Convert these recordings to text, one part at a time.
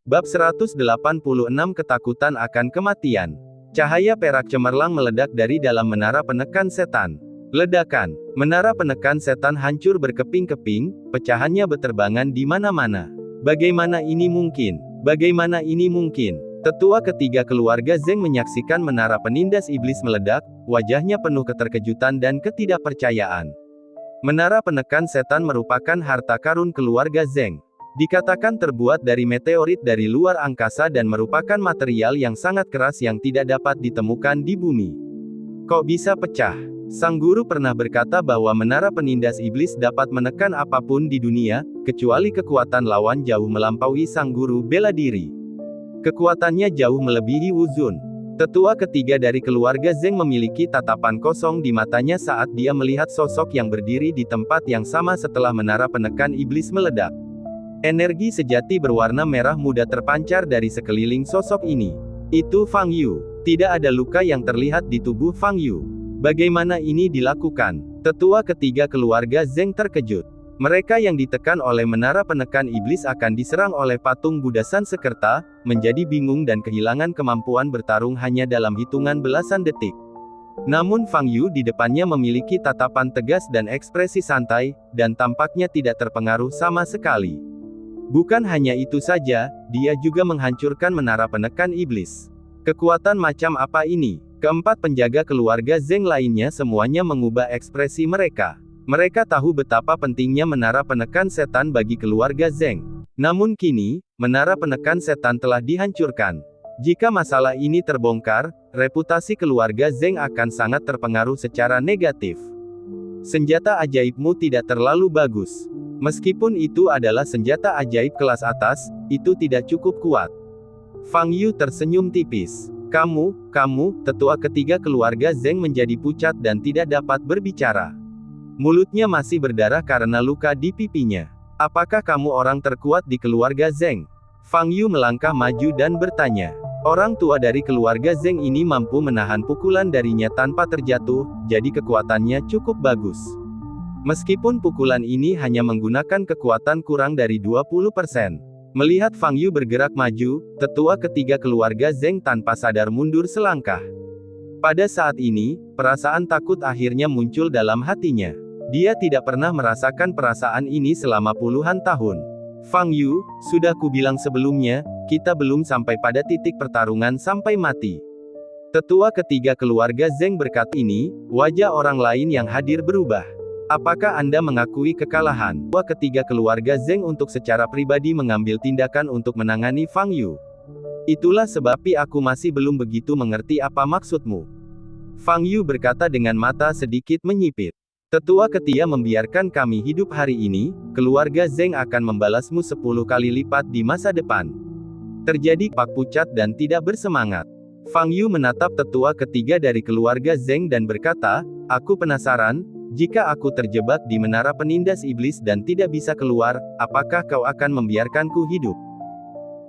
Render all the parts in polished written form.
Bab 186 Ketakutan akan kematian. Cahaya perak cemerlang meledak dari dalam menara penekan setan. Ledakan. Menara penekan setan hancur berkeping-keping, pecahannya beterbangan di mana-mana. Bagaimana ini mungkin? Bagaimana ini mungkin? Tetua ketiga keluarga Zeng menyaksikan menara penindas iblis meledak, wajahnya penuh keterkejutan dan ketidakpercayaan. Menara penekan setan merupakan harta karun keluarga Zeng. Dikatakan terbuat dari meteorit dari luar angkasa dan merupakan material yang sangat keras yang tidak dapat ditemukan di bumi. Kok bisa pecah? Sang guru pernah berkata bahwa menara penindas iblis dapat menekan apapun di dunia, kecuali kekuatan lawan jauh melampaui sang guru bela diri. Kekuatannya jauh melebihi Wuzun. Tetua ketiga dari keluarga Zeng memiliki tatapan kosong di matanya saat dia melihat sosok yang berdiri di tempat yang sama setelah menara penekan iblis meledak. Energi sejati berwarna merah muda terpancar dari sekeliling sosok ini. Itu Fang Yu. Tidak ada luka yang terlihat di tubuh Fang Yu. Bagaimana ini dilakukan? Tetua ketiga keluarga Zeng terkejut. Mereka yang ditekan oleh menara penekan iblis akan diserang oleh patung Buddha Sanskerta, menjadi bingung dan kehilangan kemampuan bertarung hanya dalam hitungan belasan detik. Namun Fang Yu di depannya memiliki tatapan tegas dan ekspresi santai, dan tampaknya tidak terpengaruh sama sekali. Bukan hanya itu saja, dia juga menghancurkan menara penekan iblis. Kekuatan macam apa ini? Keempat penjaga keluarga Zeng lainnya semuanya mengubah ekspresi mereka. Mereka tahu betapa pentingnya menara penekan setan bagi keluarga Zeng. Namun kini, menara penekan setan telah dihancurkan. Jika masalah ini terbongkar, reputasi keluarga Zeng akan sangat terpengaruh secara negatif. Senjata ajaibmu tidak terlalu bagus. Meskipun itu adalah senjata ajaib kelas atas, itu tidak cukup kuat. Fang Yu tersenyum tipis. Kamu, tetua ketiga keluarga Zeng menjadi pucat dan tidak dapat berbicara. Mulutnya masih berdarah karena luka di pipinya. Apakah kamu orang terkuat di keluarga Zeng? Fang Yu melangkah maju dan bertanya. Orang tua dari keluarga Zeng ini mampu menahan pukulan darinya tanpa terjatuh, jadi kekuatannya cukup bagus. Meskipun pukulan ini hanya menggunakan kekuatan kurang dari 20%. Melihat Fang Yu bergerak maju, tetua ketiga keluarga Zeng tanpa sadar mundur selangkah. Pada saat ini, perasaan takut akhirnya muncul dalam hatinya. Dia tidak pernah merasakan perasaan ini selama puluhan tahun. Fang Yu, sudah kubilang sebelumnya, kita belum sampai pada titik pertarungan sampai mati. Tetua ketiga keluarga Zeng berkata ini, wajah orang lain yang hadir berubah. Apakah Anda mengakui kekalahan? Tetua ketiga keluarga Zeng untuk secara pribadi mengambil tindakan untuk menangani Fang Yu. Itulah sebab aku masih belum begitu mengerti apa maksudmu. Fang Yu berkata dengan mata sedikit menyipit. Tetua ketiga membiarkan kami hidup hari ini, keluarga Zeng akan membalasmu 10 kali lipat di masa depan. Terjadi pak pucat dan tidak bersemangat. Fang Yu menatap tetua ketiga dari keluarga Zeng dan berkata, aku penasaran, jika aku terjebak di menara penindas iblis dan tidak bisa keluar, apakah kau akan membiarkanku hidup?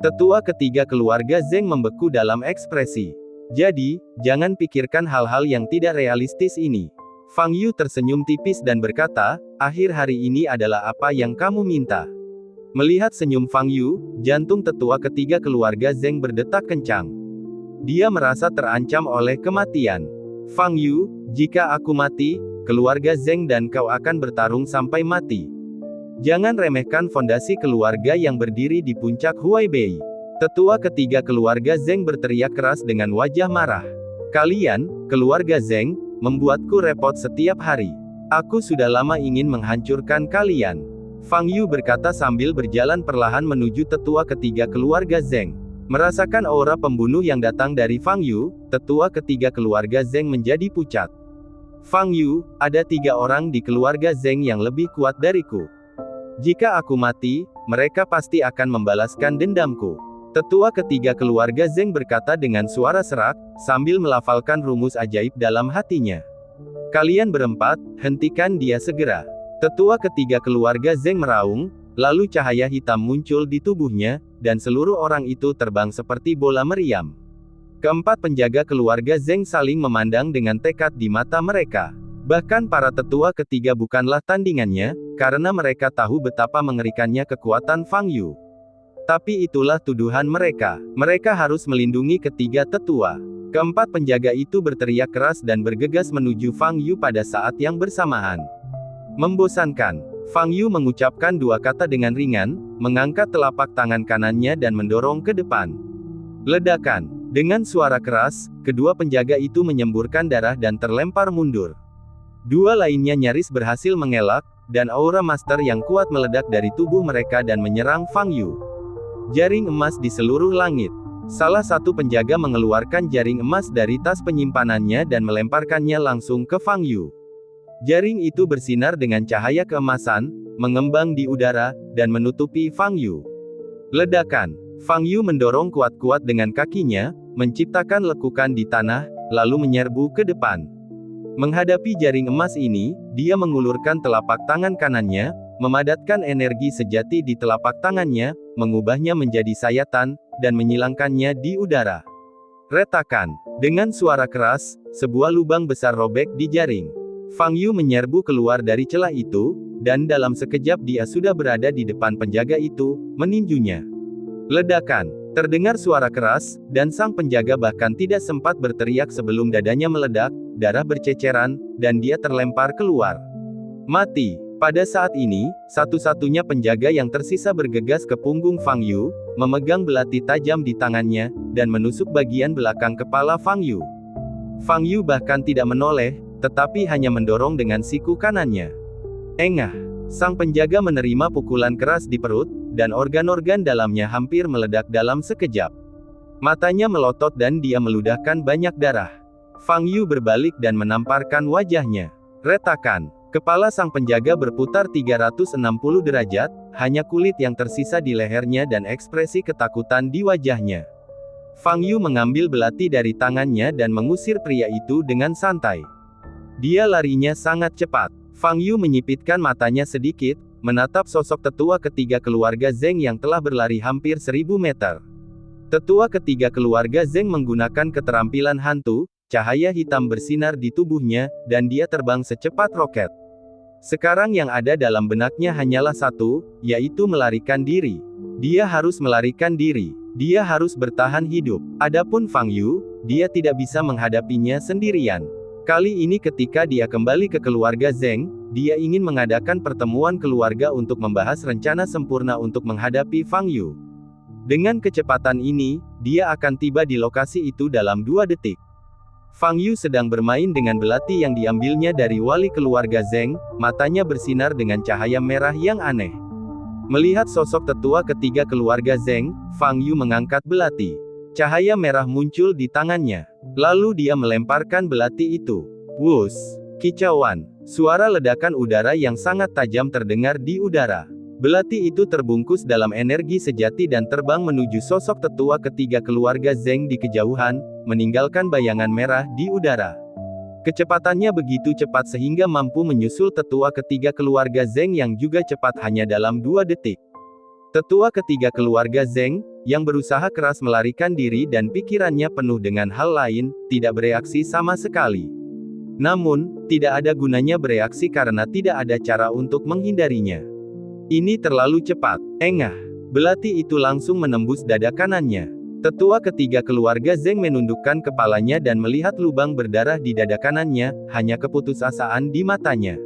Tetua ketiga keluarga Zeng membeku dalam ekspresi. Jadi, jangan pikirkan hal-hal yang tidak realistis ini. Fang Yu tersenyum tipis dan berkata, akhir hari ini adalah apa yang kamu minta. Melihat senyum Fang Yu, jantung tetua ketiga keluarga Zeng berdetak kencang. Dia merasa terancam oleh kematian. Fang Yu, jika aku mati, keluarga Zeng dan kau akan bertarung sampai mati. Jangan remehkan fondasi keluarga yang berdiri di puncak Huaibei. Tetua ketiga keluarga Zeng berteriak keras dengan wajah marah. Kalian, keluarga Zeng, membuatku repot setiap hari. Aku sudah lama ingin menghancurkan kalian. Fang Yu berkata sambil berjalan perlahan menuju tetua ketiga keluarga Zeng. Merasakan aura pembunuh yang datang dari Fang Yu, tetua ketiga keluarga Zeng menjadi pucat. Fang Yu, ada 3 orang di keluarga Zeng yang lebih kuat dariku. Jika aku mati, mereka pasti akan membalaskan dendamku. Tetua ketiga keluarga Zeng berkata dengan suara serak, sambil melafalkan rumus ajaib dalam hatinya. Kalian berempat, hentikan dia segera. Tetua ketiga keluarga Zeng meraung, lalu cahaya hitam muncul di tubuhnya, dan seluruh orang itu terbang seperti bola meriam. Keempat penjaga keluarga Zeng saling memandang dengan tekad di mata mereka. Bahkan para tetua ketiga bukanlah tandingannya, karena mereka tahu betapa mengerikannya kekuatan Fang Yu. Tapi itulah tuduhan mereka. Mereka harus melindungi ketiga tetua. Keempat penjaga itu berteriak keras dan bergegas menuju Fang Yu pada saat yang bersamaan. Membosankan. Fang Yu mengucapkan dua kata dengan ringan, mengangkat telapak tangan kanannya dan mendorong ke depan. Ledakan. Dengan suara keras, kedua penjaga itu menyemburkan darah dan terlempar mundur. Dua lainnya nyaris berhasil mengelak, dan aura master yang kuat meledak dari tubuh mereka dan menyerang Fang Yu. Jaring emas di seluruh langit. Salah satu penjaga mengeluarkan jaring emas dari tas penyimpanannya dan melemparkannya langsung ke Fang Yu. Jaring itu bersinar dengan cahaya keemasan, mengembang di udara, dan menutupi Fang Yu. Ledakan. Fang Yu mendorong kuat-kuat dengan kakinya, menciptakan lekukan di tanah, lalu menyerbu ke depan. Menghadapi jaring emas ini, dia mengulurkan telapak tangan kanannya, memadatkan energi sejati di telapak tangannya, mengubahnya menjadi sayatan, dan menyilangkannya di udara. Retakan. Dengan suara keras, sebuah lubang besar robek di jaring. Fang Yu menyerbu keluar dari celah itu, dan dalam sekejap dia sudah berada di depan penjaga itu, meninjunya. Ledakan. Terdengar suara keras, dan sang penjaga bahkan tidak sempat berteriak sebelum dadanya meledak, darah berceceran, dan dia terlempar keluar. Mati. Pada saat ini, satu-satunya penjaga yang tersisa bergegas ke punggung Fang Yu, memegang belati tajam di tangannya, dan menusuk bagian belakang kepala Fang Yu. Fang Yu bahkan tidak menoleh, tetapi hanya mendorong dengan siku kanannya. Engah. Sang penjaga menerima pukulan keras di perut, dan organ-organ dalamnya hampir meledak dalam sekejap. Matanya melotot dan dia meludahkan banyak darah. Fang Yu berbalik dan menamparkan wajahnya. Retakan. Kepala sang penjaga berputar 360 derajat, hanya kulit yang tersisa di lehernya dan ekspresi ketakutan di wajahnya. Fang Yu mengambil belati dari tangannya dan mengusir pria itu dengan santai. Dia larinya sangat cepat. Fang Yu menyipitkan matanya sedikit, menatap sosok tetua ketiga keluarga Zeng yang telah berlari hampir 1000 meter. Tetua ketiga keluarga Zeng menggunakan keterampilan hantu, cahaya hitam bersinar di tubuhnya, dan dia terbang secepat roket. Sekarang yang ada dalam benaknya hanyalah satu, yaitu melarikan diri. Dia harus melarikan diri. Dia harus bertahan hidup. Adapun Fang Yu, dia tidak bisa menghadapinya sendirian. Kali ini ketika dia kembali ke keluarga Zeng, dia ingin mengadakan pertemuan keluarga untuk membahas rencana sempurna untuk menghadapi Fang Yu. Dengan kecepatan ini, dia akan tiba di lokasi itu dalam 2 detik. Fang Yu sedang bermain dengan belati yang diambilnya dari wali keluarga Zeng, matanya bersinar dengan cahaya merah yang aneh. Melihat sosok tetua ketiga keluarga Zeng, Fang Yu mengangkat belati. Cahaya merah muncul di tangannya. Lalu dia melemparkan belati itu. Wush! Kicauan. Suara ledakan udara yang sangat tajam terdengar di udara. Belati itu terbungkus dalam energi sejati dan terbang menuju sosok tetua ketiga keluarga Zeng di kejauhan, meninggalkan bayangan merah di udara. Kecepatannya begitu cepat sehingga mampu menyusul tetua ketiga keluarga Zeng yang juga cepat hanya dalam 2 detik. Tetua ketiga keluarga Zeng, yang berusaha keras melarikan diri dan pikirannya penuh dengan hal lain, tidak bereaksi sama sekali. Namun, tidak ada gunanya bereaksi karena tidak ada cara untuk menghindarinya. Ini terlalu cepat. Engah. Belati itu langsung menembus dada kanannya. Tetua ketiga keluarga Zeng menundukkan kepalanya dan melihat lubang berdarah di dada kanannya, hanya keputusasaan di matanya.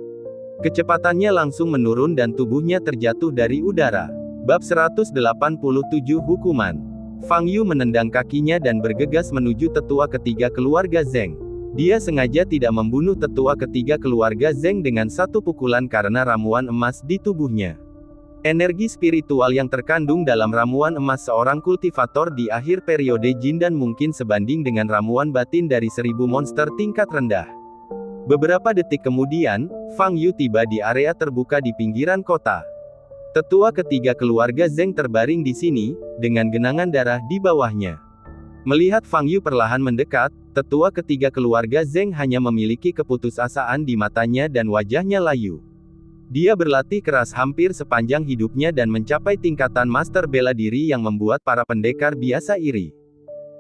Kecepatannya langsung menurun dan tubuhnya terjatuh dari udara. Bab 187 Hukuman. Fang Yu menendang kakinya dan bergegas menuju tetua ketiga keluarga Zeng. Dia sengaja tidak membunuh tetua ketiga keluarga Zeng dengan satu pukulan karena ramuan emas di tubuhnya. Energi spiritual yang terkandung dalam ramuan emas seorang kultivator di akhir periode Jin dan mungkin sebanding dengan ramuan batin dari 1000 monster tingkat rendah. Beberapa detik kemudian, Fang Yu tiba di area terbuka di pinggiran kota. Tetua ketiga keluarga Zeng terbaring di sini, dengan genangan darah di bawahnya. Melihat Fang Yu perlahan mendekat, tetua ketiga keluarga Zeng hanya memiliki keputusasaan di matanya dan wajahnya layu. Dia berlatih keras hampir sepanjang hidupnya dan mencapai tingkatan master bela diri yang membuat para pendekar biasa iri.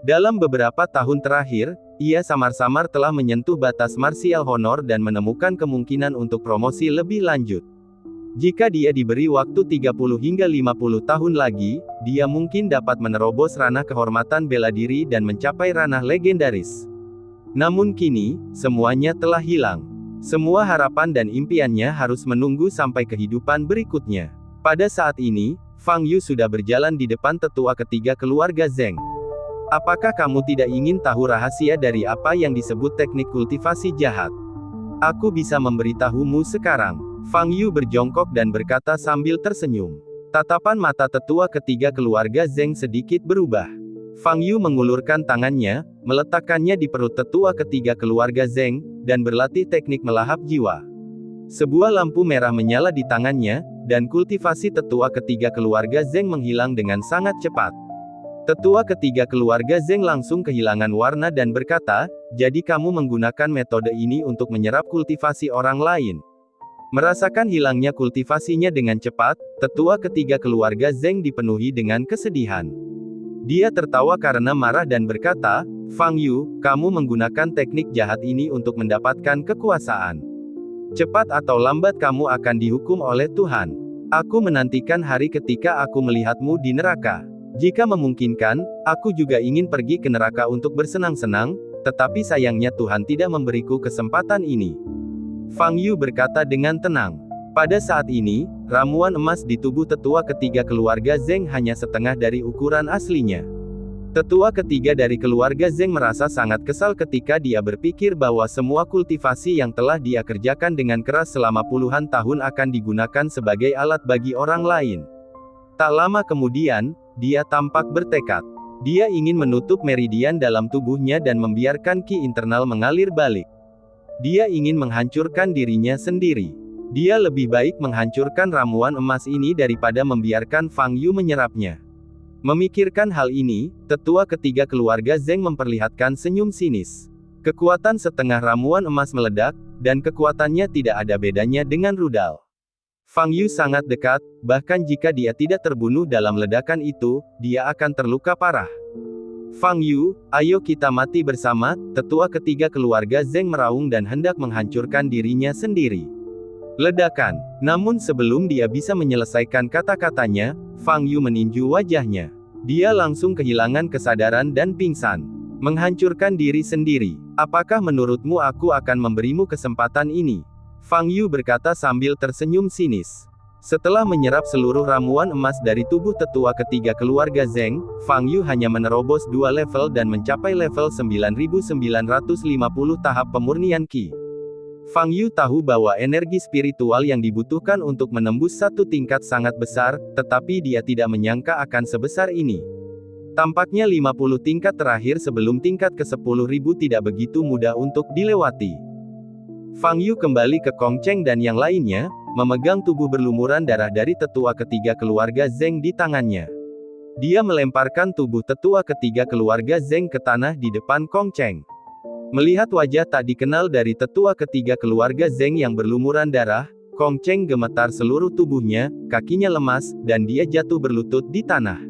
Dalam beberapa tahun terakhir, ia samar-samar telah menyentuh batas martial honor dan menemukan kemungkinan untuk promosi lebih lanjut. Jika dia diberi waktu 30 hingga 50 tahun lagi, dia mungkin dapat menerobos ranah kehormatan bela diri dan mencapai ranah legendaris. Namun kini, semuanya telah hilang. Semua harapan dan impiannya harus menunggu sampai kehidupan berikutnya. Pada saat ini, Fang Yu sudah berjalan di depan tetua ketiga keluarga Zheng. Apakah kamu tidak ingin tahu rahasia dari apa yang disebut teknik kultivasi jahat? Aku bisa memberitahumu sekarang. Fang Yu berjongkok dan berkata sambil tersenyum. Tatapan mata tetua ketiga keluarga Zheng sedikit berubah. Fang Yu mengulurkan tangannya, meletakkannya di perut tetua ketiga keluarga Zheng, dan berlatih teknik melahap jiwa. Sebuah lampu merah menyala di tangannya, dan kultivasi tetua ketiga keluarga Zheng menghilang dengan sangat cepat. Tetua ketiga keluarga Zheng langsung kehilangan warna dan berkata, "Jadi kamu menggunakan metode ini untuk menyerap kultivasi orang lain?" Merasakan hilangnya kultivasinya dengan cepat, tetua ketiga keluarga Zheng dipenuhi dengan kesedihan. Dia tertawa karena marah dan berkata, "Fang Yu, kamu menggunakan teknik jahat ini untuk mendapatkan kekuasaan. Cepat atau lambat kamu akan dihukum oleh Tuhan. Aku menantikan hari ketika aku melihatmu di neraka. Jika memungkinkan, aku juga ingin pergi ke neraka untuk bersenang-senang, tetapi sayangnya Tuhan tidak memberiku kesempatan ini." Fang Yu berkata dengan tenang. Pada saat ini, ramuan emas di tubuh tetua ketiga keluarga Zheng hanya setengah dari ukuran aslinya. Tetua ketiga dari keluarga Zheng merasa sangat kesal ketika dia berpikir bahwa semua kultivasi yang telah dia kerjakan dengan keras selama puluhan tahun akan digunakan sebagai alat bagi orang lain. Tak lama kemudian, dia tampak bertekad. Dia ingin menutup meridian dalam tubuhnya dan membiarkan ki internal mengalir balik. Dia ingin menghancurkan dirinya sendiri. Dia lebih baik menghancurkan ramuan emas ini daripada membiarkan Fang Yu menyerapnya. Memikirkan hal ini, tetua ketiga keluarga Zheng memperlihatkan senyum sinis. Kekuatan setengah ramuan emas meledak, dan kekuatannya tidak ada bedanya dengan rudal. Fang Yu sangat dekat, bahkan jika dia tidak terbunuh dalam ledakan itu, dia akan terluka parah. "Fang Yu, ayo kita mati bersama," tetua ketiga keluarga Zheng meraung dan hendak menghancurkan dirinya sendiri. Ledakan. Namun sebelum dia bisa menyelesaikan kata-katanya, Fang Yu meninju wajahnya. Dia langsung kehilangan kesadaran dan pingsan. "Menghancurkan diri sendiri. Apakah menurutmu aku akan memberimu kesempatan ini?" Fang Yu berkata sambil tersenyum sinis. Setelah menyerap seluruh ramuan emas dari tubuh tetua ketiga keluarga Zheng, Fang Yu hanya menerobos 2 level dan mencapai level 9950 tahap pemurnian Qi. Fang Yu tahu bahwa energi spiritual yang dibutuhkan untuk menembus satu tingkat sangat besar, tetapi dia tidak menyangka akan sebesar ini. Tampaknya 50 tingkat terakhir sebelum tingkat ke-10.000 tidak begitu mudah untuk dilewati. Fang Yu kembali ke Kong Cheng dan yang lainnya, memegang tubuh berlumuran darah dari tetua ketiga keluarga Zheng di tangannya. Dia melemparkan tubuh tetua ketiga keluarga Zheng ke tanah di depan Kong Cheng. Melihat wajah tak dikenal dari tetua ketiga keluarga Zheng yang berlumuran darah, Kong Cheng gemetar seluruh tubuhnya, kakinya lemas, dan dia jatuh berlutut di tanah.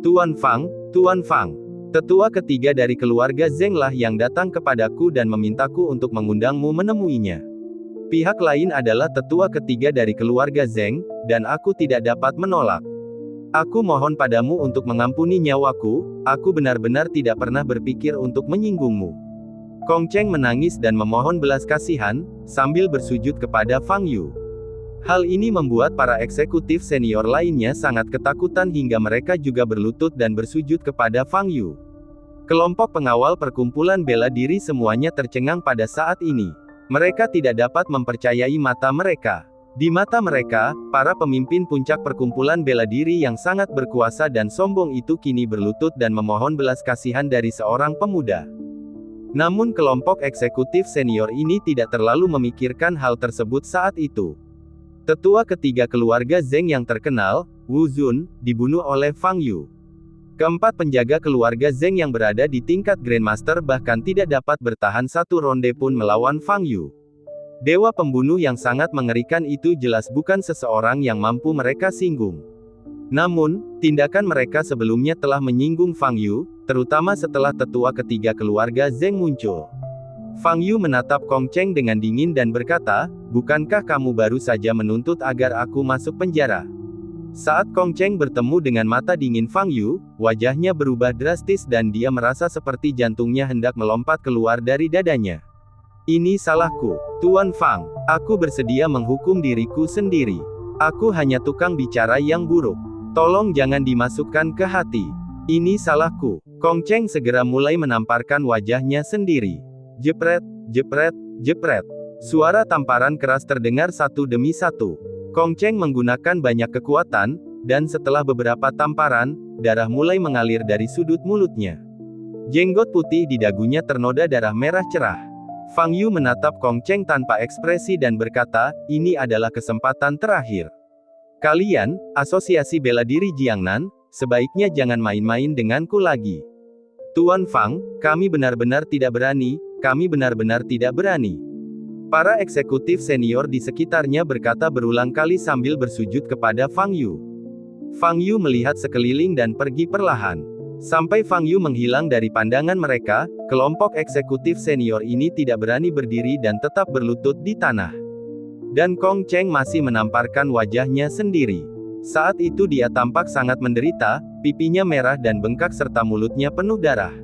Tuan Fang, Tuan Fang. Tetua ketiga dari keluarga Zheng lah yang datang kepadaku dan memintaku untuk mengundangmu menemuinya. Pihak lain adalah tetua ketiga dari keluarga Zheng, dan aku tidak dapat menolak. Aku mohon padamu untuk mengampuni nyawaku, aku benar-benar tidak pernah berpikir untuk menyinggungmu. Kong Cheng menangis dan memohon belas kasihan, sambil bersujud kepada Fang Yu. Hal ini membuat para eksekutif senior lainnya sangat ketakutan hingga mereka juga berlutut dan bersujud kepada Fang Yu. Kelompok pengawal perkumpulan bela diri semuanya tercengang pada saat ini. Mereka tidak dapat mempercayai mata mereka. Di mata mereka, para pemimpin puncak perkumpulan bela diri yang sangat berkuasa dan sombong itu kini berlutut dan memohon belas kasihan dari seorang pemuda. Namun kelompok eksekutif senior ini tidak terlalu memikirkan hal tersebut saat itu. Tetua ketiga keluarga Zheng yang terkenal, Wu Zun, dibunuh oleh Fang Yu. Keempat penjaga keluarga Zheng yang berada di tingkat Grandmaster bahkan tidak dapat bertahan satu ronde pun melawan Fang Yu. Dewa pembunuh yang sangat mengerikan itu jelas bukan seseorang yang mampu mereka singgung. Namun, tindakan mereka sebelumnya telah menyinggung Fang Yu, terutama setelah tetua ketiga keluarga Zheng muncul. Fang Yu menatap Kong Cheng dengan dingin dan berkata, bukankah kamu baru saja menuntut agar aku masuk penjara? Saat Kong Cheng bertemu dengan mata dingin Fang Yu, wajahnya berubah drastis dan dia merasa seperti jantungnya hendak melompat keluar dari dadanya. Ini salahku, Tuan Fang. Aku bersedia menghukum diriku sendiri. Aku hanya tukang bicara yang buruk. Tolong jangan dimasukkan ke hati. Ini salahku. Kong Cheng segera mulai menamparkan wajahnya sendiri. Jepret, jepret, jepret. Suara tamparan keras terdengar satu demi satu. Kong Cheng menggunakan banyak kekuatan, dan setelah beberapa tamparan, darah mulai mengalir dari sudut mulutnya. Jenggot putih di dagunya ternoda darah merah cerah. Fang Yu menatap Kong Cheng tanpa ekspresi dan berkata, ini adalah kesempatan terakhir. Kalian, Asosiasi Bela Diri Jiangnan, sebaiknya jangan main-main denganku lagi. Tuan Fang, kami benar-benar tidak berani, kami benar-benar tidak berani. Para eksekutif senior di sekitarnya berkata berulang kali sambil bersujud kepada Fang Yu. Fang Yu melihat sekeliling dan pergi perlahan. Sampai Fang Yu menghilang dari pandangan mereka, kelompok eksekutif senior ini tidak berani berdiri dan tetap berlutut di tanah. Dan Kong Cheng masih menamparkan wajahnya sendiri. Saat itu dia tampak sangat menderita, pipinya merah dan bengkak serta mulutnya penuh darah.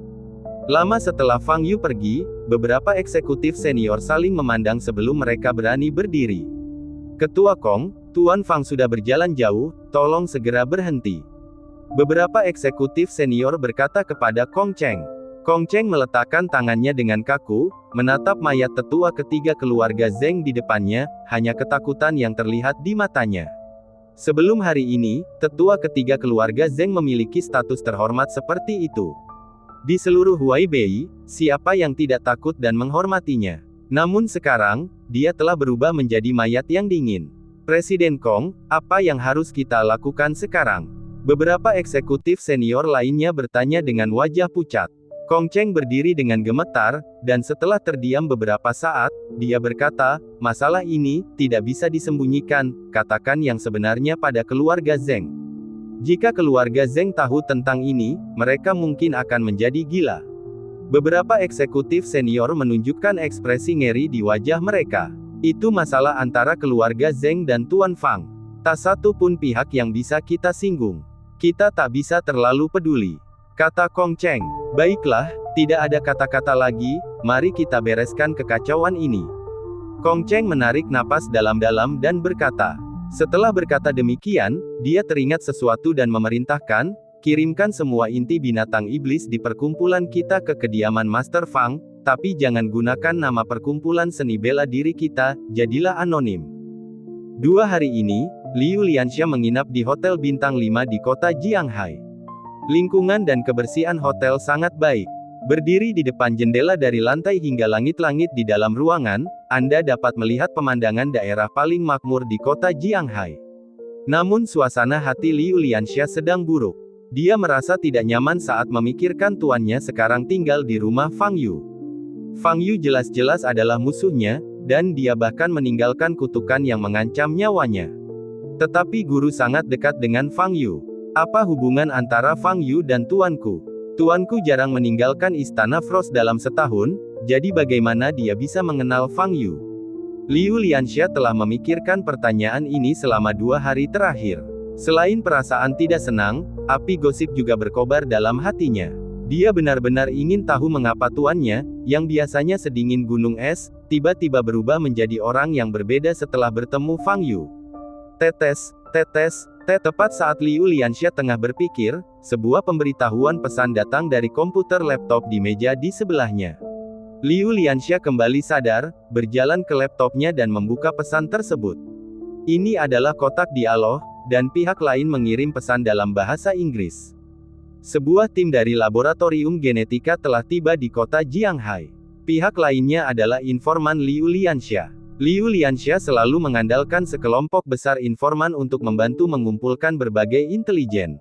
Lama setelah Fang Yu pergi, beberapa eksekutif senior saling memandang sebelum mereka berani berdiri. Ketua Kong, Tuan Fang sudah berjalan jauh, tolong segera berhenti. Beberapa eksekutif senior berkata kepada Kong Cheng. Kong Cheng meletakkan tangannya dengan kaku, menatap mayat tetua ketiga keluarga Zeng di depannya, hanya ketakutan yang terlihat di matanya. Sebelum hari ini, tetua ketiga keluarga Zeng memiliki status terhormat seperti itu. Di seluruh Huaibei, siapa yang tidak takut dan menghormatinya? Namun sekarang, dia telah berubah menjadi mayat yang dingin. Presiden Kong, apa yang harus kita lakukan sekarang? Beberapa eksekutif senior lainnya bertanya dengan wajah pucat. Kong Cheng berdiri dengan gemetar, dan setelah terdiam beberapa saat, dia berkata, masalah ini tidak bisa disembunyikan, katakan yang sebenarnya pada keluarga Zeng. Jika keluarga Zeng tahu tentang ini, mereka mungkin akan menjadi gila. Beberapa eksekutif senior menunjukkan ekspresi ngeri di wajah mereka. Itu masalah antara keluarga Zeng dan Tuan Fang. Tak satu pun pihak yang bisa kita singgung. Kita tak bisa terlalu peduli. Kata Kong Cheng. Baiklah, tidak ada kata-kata lagi, mari kita bereskan kekacauan ini. Kong Cheng menarik napas dalam-dalam dan berkata. Setelah berkata demikian, dia teringat sesuatu dan memerintahkan, kirimkan semua inti binatang iblis di perkumpulan kita ke kediaman Master Fang, tapi jangan gunakan nama perkumpulan seni bela diri kita, jadilah anonim. 2 hari ini, Liu Lianxia menginap di Hotel Bintang 5 di kota Jianghai. Lingkungan dan kebersihan hotel sangat baik. Berdiri di depan jendela dari lantai hingga langit-langit di dalam ruangan, Anda dapat melihat pemandangan daerah paling makmur di kota Jianghai. Namun suasana hati Liu Lianxia sedang buruk. Dia merasa tidak nyaman saat memikirkan tuannya sekarang tinggal di rumah Fang Yu. Fang Yu jelas-jelas adalah musuhnya, dan dia bahkan meninggalkan kutukan yang mengancam nyawanya. Tetapi guru sangat dekat dengan Fang Yu. Apa hubungan antara Fang Yu dan tuanku? Tuanku jarang meninggalkan istana Frost dalam setahun, jadi bagaimana dia bisa mengenal Fang Yu? Liu Lianxia telah memikirkan pertanyaan ini selama 2 hari terakhir. Selain perasaan tidak senang, api gosip juga berkobar dalam hatinya. Dia benar-benar ingin tahu mengapa tuannya, yang biasanya sedingin gunung es, tiba-tiba berubah menjadi orang yang berbeda setelah bertemu Fang Yu. Tetes, tetes, tepat saat Liu Lianxia tengah berpikir, sebuah pemberitahuan pesan datang dari komputer laptop di meja di sebelahnya. Liu Lianxia kembali sadar, berjalan ke laptopnya dan membuka pesan tersebut. Ini adalah kotak dialog, dan pihak lain mengirim pesan dalam bahasa Inggris. Sebuah tim dari laboratorium genetika telah tiba di kota Jianghai. Pihak lainnya adalah informan Liu Lianxia. Liu Lianxia selalu mengandalkan sekelompok besar informan untuk membantu mengumpulkan berbagai intelijen.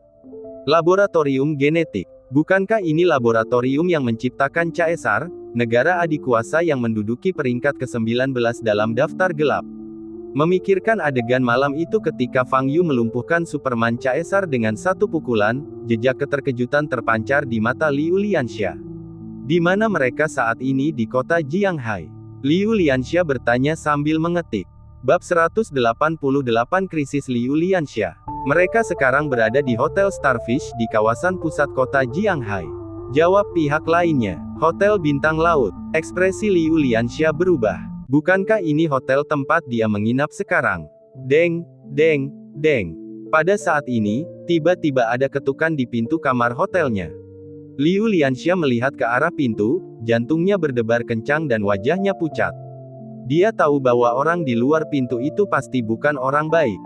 Laboratorium genetik. Bukankah ini laboratorium yang menciptakan Caesar, negara adikuasa yang menduduki peringkat ke-19 dalam daftar gelap? Memikirkan adegan malam itu ketika Fang Yu melumpuhkan Superman Caesar dengan satu pukulan, jejak keterkejutan terpancar di mata Liu Lianxia. Di mana mereka saat ini di kota Jianghai? Liu Lianxia bertanya sambil mengetik. Bab 188 Krisis Liu Lianxia. Mereka sekarang berada di Hotel Starfish di kawasan pusat kota Jianghai. Jawab pihak lainnya. Hotel Bintang Laut. Ekspresi Liu Lianxia berubah. Bukankah ini hotel tempat dia menginap sekarang? Deng, deng, deng. Pada saat ini, tiba-tiba ada ketukan di pintu kamar hotelnya. Liu Lianxia melihat ke arah pintu, jantungnya berdebar kencang dan wajahnya pucat. Dia tahu bahwa orang di luar pintu itu pasti bukan orang baik.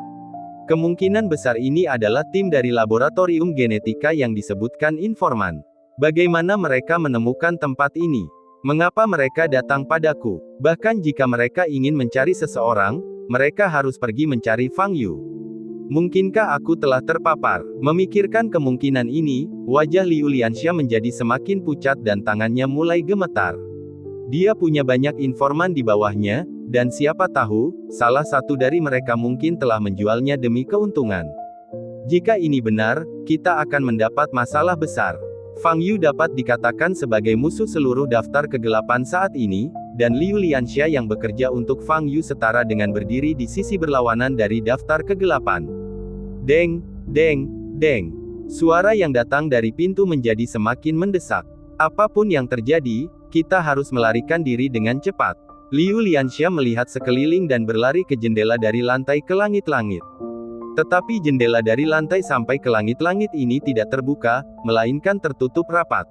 Kemungkinan besar ini adalah tim dari laboratorium genetika yang disebutkan informan. Bagaimana mereka menemukan tempat ini? Mengapa mereka datang padaku? Bahkan jika mereka ingin mencari seseorang, mereka harus pergi mencari Fang Yu. Mungkinkah aku telah terpapar? Memikirkan kemungkinan ini, wajah Liu Lianxia menjadi semakin pucat dan tangannya mulai gemetar. Dia punya banyak informan di bawahnya, dan siapa tahu, salah satu dari mereka mungkin telah menjualnya demi keuntungan. Jika ini benar, kita akan mendapat masalah besar. Fang Yu dapat dikatakan sebagai musuh seluruh daftar kegelapan saat ini, dan Liu Lianxia yang bekerja untuk Fang Yu setara dengan berdiri di sisi berlawanan dari daftar kegelapan. Deng, deng, deng. Suara yang datang dari pintu menjadi semakin mendesak. Apapun yang terjadi, kita harus melarikan diri dengan cepat. Liu Lianxia melihat sekeliling dan berlari ke jendela dari lantai ke langit-langit. Tetapi jendela dari lantai sampai ke langit-langit ini tidak terbuka, melainkan tertutup rapat.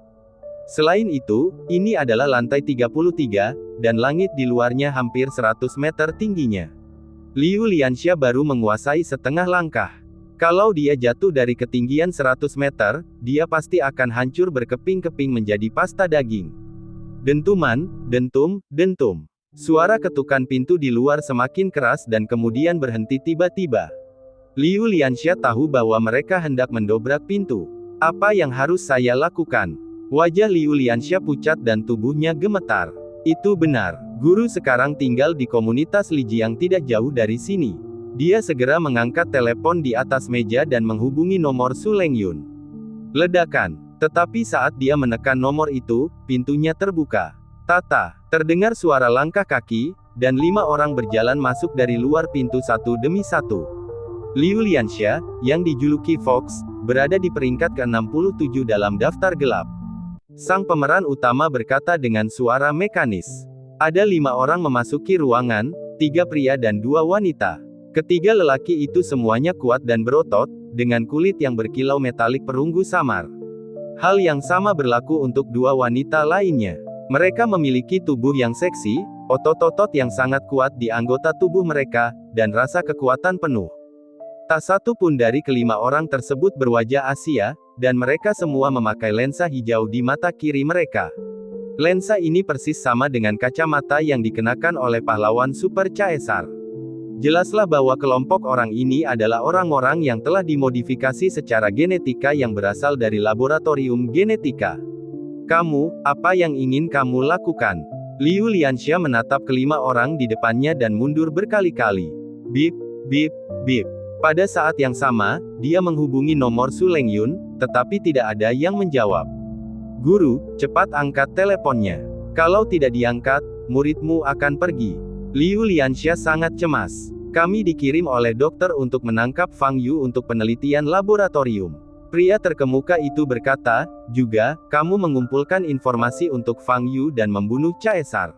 Selain itu, ini adalah lantai 33, dan langit di luarnya hampir 100 meter tingginya. Liu Lianxia baru menguasai setengah langkah. Kalau dia jatuh dari ketinggian 100 meter, dia pasti akan hancur berkeping-keping menjadi pasta daging. Dentuman, dentum, dentum. Suara ketukan pintu di luar semakin keras dan kemudian berhenti tiba-tiba. Liu Lianxia tahu bahwa mereka hendak mendobrak pintu. Apa yang harus saya lakukan? Wajah Liu Lianxia pucat dan tubuhnya gemetar. Itu benar. Guru sekarang tinggal di komunitas Liji yang tidak jauh dari sini. Dia segera mengangkat telepon di atas meja dan menghubungi nomor Su Lengyun. Ledakan. Tetapi saat dia menekan nomor itu, pintunya terbuka. Tata. Terdengar suara langkah kaki, dan 5 orang berjalan masuk dari luar pintu satu demi satu. Liu Lianxia, yang dijuluki Fox, berada di peringkat ke-67 dalam daftar gelap. Sang pemeran utama berkata dengan suara mekanis. Ada 5 orang memasuki ruangan, 3 pria dan 2 wanita. Ketiga lelaki itu semuanya kuat dan berotot, dengan kulit yang berkilau metalik perunggu samar. Hal yang sama berlaku untuk 2 wanita lainnya. Mereka memiliki tubuh yang seksi, otot-otot yang sangat kuat di anggota tubuh mereka, dan rasa kekuatan penuh. Tak satu pun dari kelima orang tersebut berwajah Asia, dan mereka semua memakai lensa hijau di mata kiri mereka. Lensa ini persis sama dengan kacamata yang dikenakan oleh pahlawan Super Caesar. Jelaslah bahwa kelompok orang ini adalah orang-orang yang telah dimodifikasi secara genetika yang berasal dari laboratorium genetika. Kamu, apa yang ingin kamu lakukan? Liu Lianxia menatap kelima orang di depannya dan mundur berkali-kali. Bip, bip, bip. Pada saat yang sama, dia menghubungi nomor Su Lengyun, tetapi tidak ada yang menjawab. Guru, cepat angkat teleponnya. Kalau tidak diangkat, muridmu akan pergi. Liu Lianxia sangat cemas. Kami dikirim oleh dokter untuk menangkap Fang Yu untuk penelitian laboratorium. Pria terkemuka itu berkata, juga, kamu mengumpulkan informasi untuk Fang Yu dan membunuh Caesar.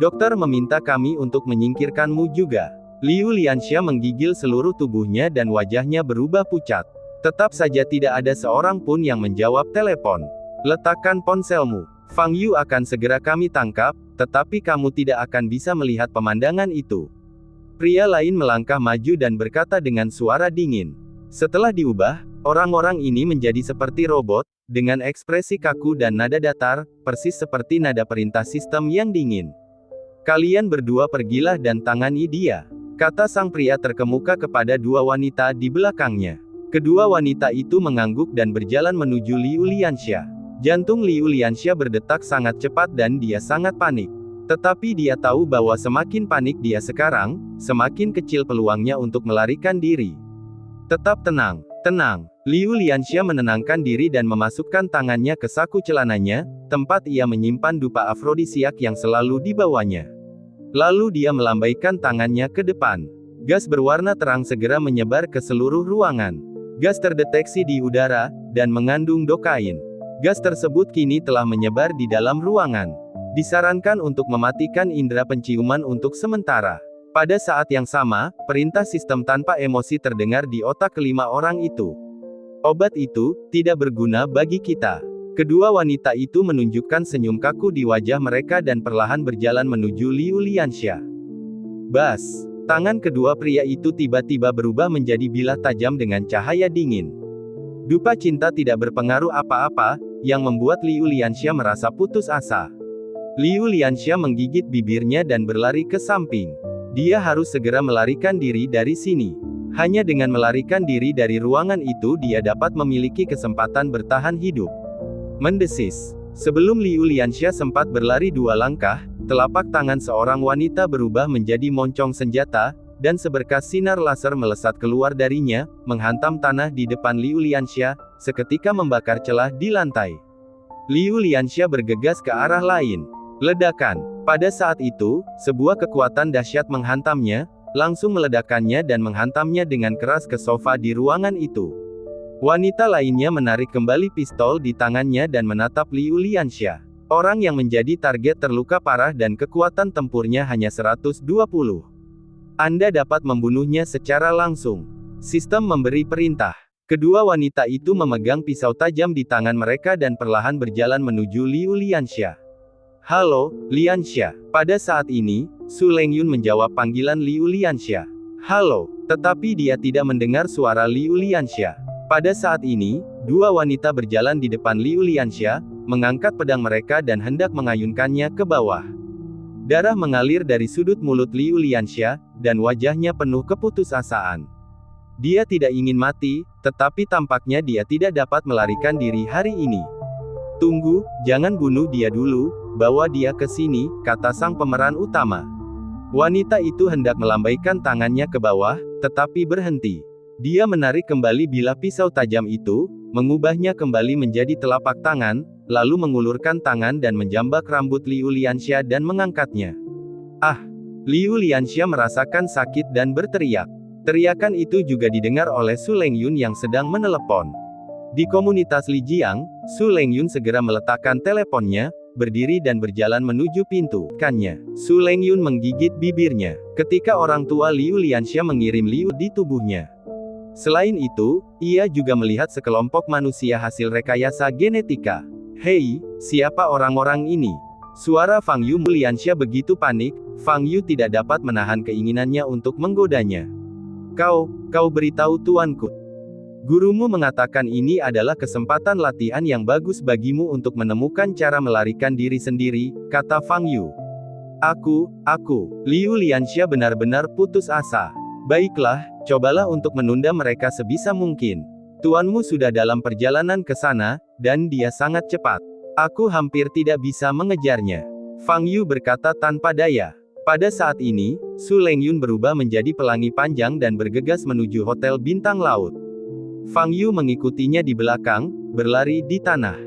Dokter meminta kami untuk menyingkirkanmu juga. Liu Lianxia menggigil seluruh tubuhnya dan wajahnya berubah pucat. Tetap saja tidak ada seorang pun yang menjawab telepon. Letakkan ponselmu. Fang Yu akan segera kami tangkap, tetapi kamu tidak akan bisa melihat pemandangan itu. Pria lain melangkah maju dan berkata dengan suara dingin. Setelah diubah, orang-orang ini menjadi seperti robot, dengan ekspresi kaku dan nada datar, persis seperti nada perintah sistem yang dingin. Kalian berdua pergilah dan tangani dia, kata sang pria terkemuka kepada 2 wanita di belakangnya. Kedua wanita itu mengangguk dan berjalan menuju Liu Lianxia. Jantung Liu Lianxia berdetak sangat cepat dan dia sangat panik. Tetapi dia tahu bahwa semakin panik dia sekarang, semakin kecil peluangnya untuk melarikan diri. Tetap tenang, Tenang, Liu Lianxia menenangkan diri dan memasukkan tangannya ke saku celananya, tempat ia menyimpan dupa afrodisiak yang selalu dibawanya. Lalu dia melambaikan tangannya ke depan. Gas berwarna terang segera menyebar ke seluruh ruangan. Gas terdeteksi di udara, dan mengandung dokain. Gas tersebut kini telah menyebar di dalam ruangan. Disarankan untuk mematikan indera penciuman untuk sementara. Pada saat yang sama, perintah sistem tanpa emosi terdengar di otak kelima orang itu. Obat itu tidak berguna bagi kita. Kedua wanita itu menunjukkan senyum kaku di wajah mereka dan perlahan berjalan menuju Liu Lianxia. Bas! Tangan kedua pria itu tiba-tiba berubah menjadi bilah tajam dengan cahaya dingin. Dupa cinta tidak berpengaruh apa-apa, yang membuat Liu Lianxia merasa putus asa. Liu Lianxia menggigit bibirnya dan berlari ke samping. Dia harus segera melarikan diri dari sini. Hanya dengan melarikan diri dari ruangan itu dia dapat memiliki kesempatan bertahan hidup. Mendesis. Sebelum Liu Lianxia sempat berlari 2 langkah, telapak tangan seorang wanita berubah menjadi moncong senjata, dan seberkas sinar laser melesat keluar darinya, menghantam tanah di depan Liu Lianxia, seketika membakar celah di lantai. Liu Lianxia bergegas ke arah lain. Ledakan. Pada saat itu, sebuah kekuatan dahsyat menghantamnya, langsung meledakkannya dan menghantamnya dengan keras ke sofa di ruangan itu. Wanita lainnya menarik kembali pistol di tangannya dan menatap Liu Lianxia. Orang yang menjadi target terluka parah dan kekuatan tempurnya hanya 120. Anda dapat membunuhnya secara langsung. Sistem memberi perintah. Kedua wanita itu memegang pisau tajam di tangan mereka dan perlahan berjalan menuju Liu Lianxia. Halo, Lianxia. Pada saat ini, Su Lengyun menjawab panggilan Liu Lianxia. Halo, tetapi dia tidak mendengar suara Liu Lianxia. Pada saat ini, 2 wanita berjalan di depan Liu Lianxia, mengangkat pedang mereka dan hendak mengayunkannya ke bawah. Darah mengalir dari sudut mulut Liu Lianxia, dan wajahnya penuh keputusasaan. Dia tidak ingin mati, tetapi tampaknya dia tidak dapat melarikan diri hari ini. Tunggu, jangan bunuh dia dulu, bawa dia ke sini, kata sang pemeran utama. Wanita itu hendak melambaikan tangannya ke bawah, tetapi berhenti. Dia menarik kembali bilah pisau tajam itu, mengubahnya kembali menjadi telapak tangan, lalu mengulurkan tangan dan menjambak rambut Liu Lianxia dan mengangkatnya. Ah! Liu Lianxia merasakan sakit dan berteriak. Teriakan itu juga didengar oleh Su Lengyun yang sedang menelepon. Di komunitas Lijiang, Su Lengyun segera meletakkan teleponnya, berdiri dan berjalan menuju pintu. Su Lengyun menggigit bibirnya, ketika orang tua Liu Lianxia mengirim Liu di tubuhnya. Selain itu, ia juga melihat sekelompok manusia hasil rekayasa genetika. Hei, siapa orang-orang ini? Suara Fang Yu. Lianxia begitu panik, Fang Yu tidak dapat menahan keinginannya untuk menggodanya. Kau beritahu tuanku. Gurumu mengatakan ini adalah kesempatan latihan yang bagus bagimu untuk menemukan cara melarikan diri sendiri, kata Fang Yu. Aku. Liu Lianxia benar-benar putus asa. Baiklah, cobalah untuk menunda mereka sebisa mungkin. Tuanmu sudah dalam perjalanan ke sana, dan dia sangat cepat. Aku hampir tidak bisa mengejarnya. Fang Yu berkata tanpa daya. Pada saat ini, Su Lengyun berubah menjadi pelangi panjang dan bergegas menuju Hotel Bintang Laut. Fang Yu mengikutinya di belakang, berlari di tanah.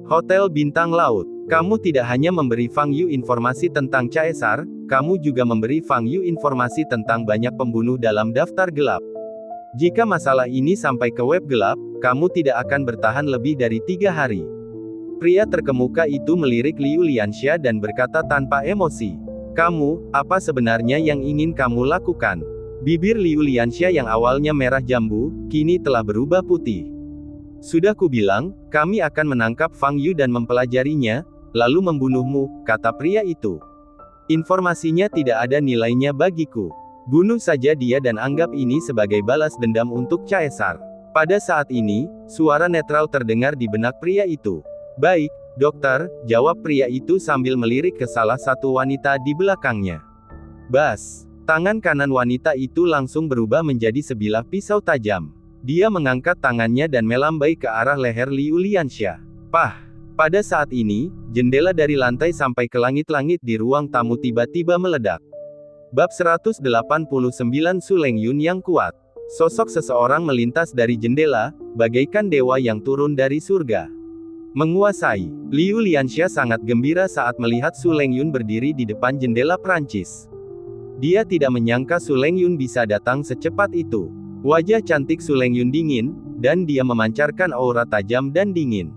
Hotel Bintang Laut. Kamu tidak hanya memberi Fang Yu informasi tentang Caesar, kamu juga memberi Fang Yu informasi tentang banyak pembunuh dalam daftar gelap. Jika masalah ini sampai ke web gelap, kamu tidak akan bertahan lebih dari 3 hari. Pria terkemuka itu melirik Liu Lianxia dan berkata tanpa emosi. Kamu, apa sebenarnya yang ingin kamu lakukan? Bibir Liu Lianxia yang awalnya merah jambu, kini telah berubah putih. Sudah kubilang, kami akan menangkap Fang Yu dan mempelajarinya, lalu membunuhmu, kata pria itu. Informasinya tidak ada nilainya bagiku. Bunuh saja dia dan anggap ini sebagai balas dendam untuk Caesar. Pada saat ini, suara netral terdengar di benak pria itu. Baik, dokter, jawab pria itu sambil melirik ke salah satu wanita di belakangnya. Bas! Tangan kanan wanita itu langsung berubah menjadi sebilah pisau tajam. Dia mengangkat tangannya dan melambai ke arah leher Liu Lianxia. Pah! Pada saat ini, jendela dari lantai sampai ke langit-langit di ruang tamu tiba-tiba meledak. Bab 189 Su Lengyun yang kuat. Sosok seseorang melintas dari jendela, bagaikan dewa yang turun dari surga. Menguasai. Liu Lianxia sangat gembira saat melihat Su Lengyun berdiri di depan jendela Prancis. Dia tidak menyangka Su Lengyun bisa datang secepat itu. Wajah cantik Su Lengyun dingin, dan dia memancarkan aura tajam dan dingin.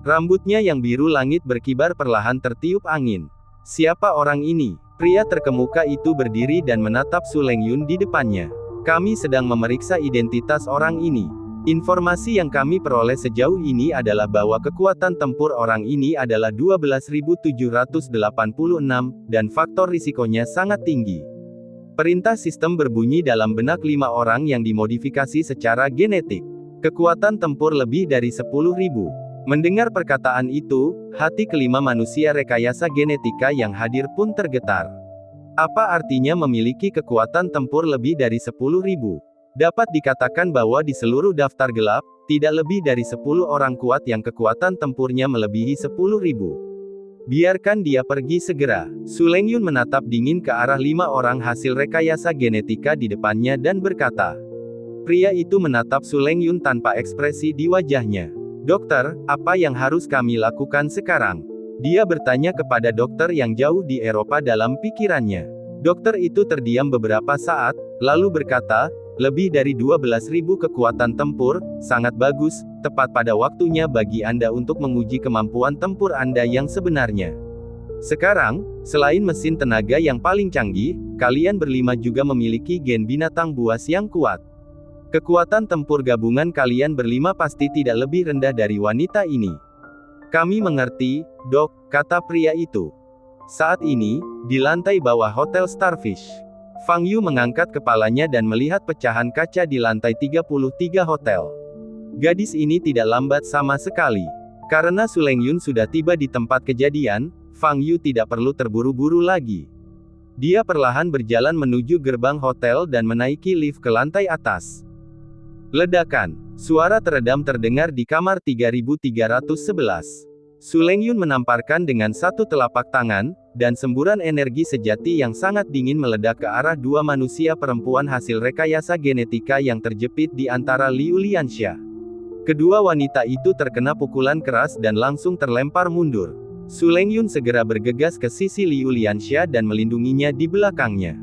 Rambutnya yang biru langit berkibar perlahan tertiup angin. Siapa orang ini? Pria terkemuka itu berdiri dan menatap Su Lengyun di depannya. Kami sedang memeriksa identitas orang ini. Informasi yang kami peroleh sejauh ini adalah bahwa kekuatan tempur orang ini adalah 12.786, dan faktor risikonya sangat tinggi. Perintah sistem berbunyi dalam benak 5 orang yang dimodifikasi secara genetik. Kekuatan tempur lebih dari 10.000. Mendengar perkataan itu, hati kelima manusia rekayasa genetika yang hadir pun tergetar. Apa artinya memiliki kekuatan tempur lebih dari 10.000? Dapat dikatakan bahwa di seluruh daftar gelap, tidak lebih dari 10 orang kuat yang kekuatan tempurnya melebihi 10.000. Biarkan dia pergi segera. Su Lengyun menatap dingin ke arah 5 orang hasil rekayasa genetika di depannya dan berkata. Pria itu menatap Su Lengyun tanpa ekspresi di wajahnya. Dokter, apa yang harus kami lakukan sekarang? Dia bertanya kepada dokter yang jauh di Eropa dalam pikirannya. Dokter itu terdiam beberapa saat, lalu berkata, lebih dari 12.000 kekuatan tempur, sangat bagus, tepat pada waktunya bagi Anda untuk menguji kemampuan tempur Anda yang sebenarnya. Sekarang, selain mesin tenaga yang paling canggih, kalian berlima juga memiliki gen binatang buas yang kuat. Kekuatan tempur gabungan kalian berlima pasti tidak lebih rendah dari wanita ini. Kami mengerti, Dok, kata pria itu. Saat ini, di lantai bawah Hotel Starfish, Fang Yu mengangkat kepalanya dan melihat pecahan kaca di lantai 33 hotel. Gadis ini tidak lambat sama sekali. Karena Su Lengyun sudah tiba di tempat kejadian, Fang Yu tidak perlu terburu-buru lagi. Dia perlahan berjalan menuju gerbang hotel dan menaiki lift ke lantai atas. Ledakan. Suara teredam terdengar di kamar 3311. Su Lengyun menamparkan dengan satu telapak tangan, dan semburan energi sejati yang sangat dingin meledak ke arah 2 manusia perempuan hasil rekayasa genetika yang terjepit di antara Liu Lianxia. Kedua wanita itu terkena pukulan keras dan langsung terlempar mundur. Su Lengyun segera bergegas ke sisi Liu Lianxia dan melindunginya di belakangnya.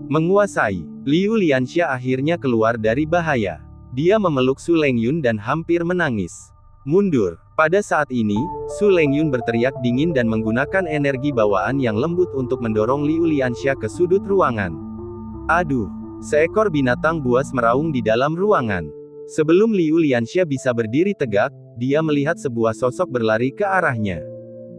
Menguasai. Liu Lianxia akhirnya keluar dari bahaya. Dia memeluk Su Lengyun dan hampir menangis. Mundur. Pada saat ini, Su Lengyun berteriak dingin dan menggunakan energi bawaan yang lembut untuk mendorong Liu Lianxia ke sudut ruangan. Aduh! Seekor binatang buas meraung di dalam ruangan. Sebelum Liu Lianxia bisa berdiri tegak, dia melihat sebuah sosok berlari ke arahnya.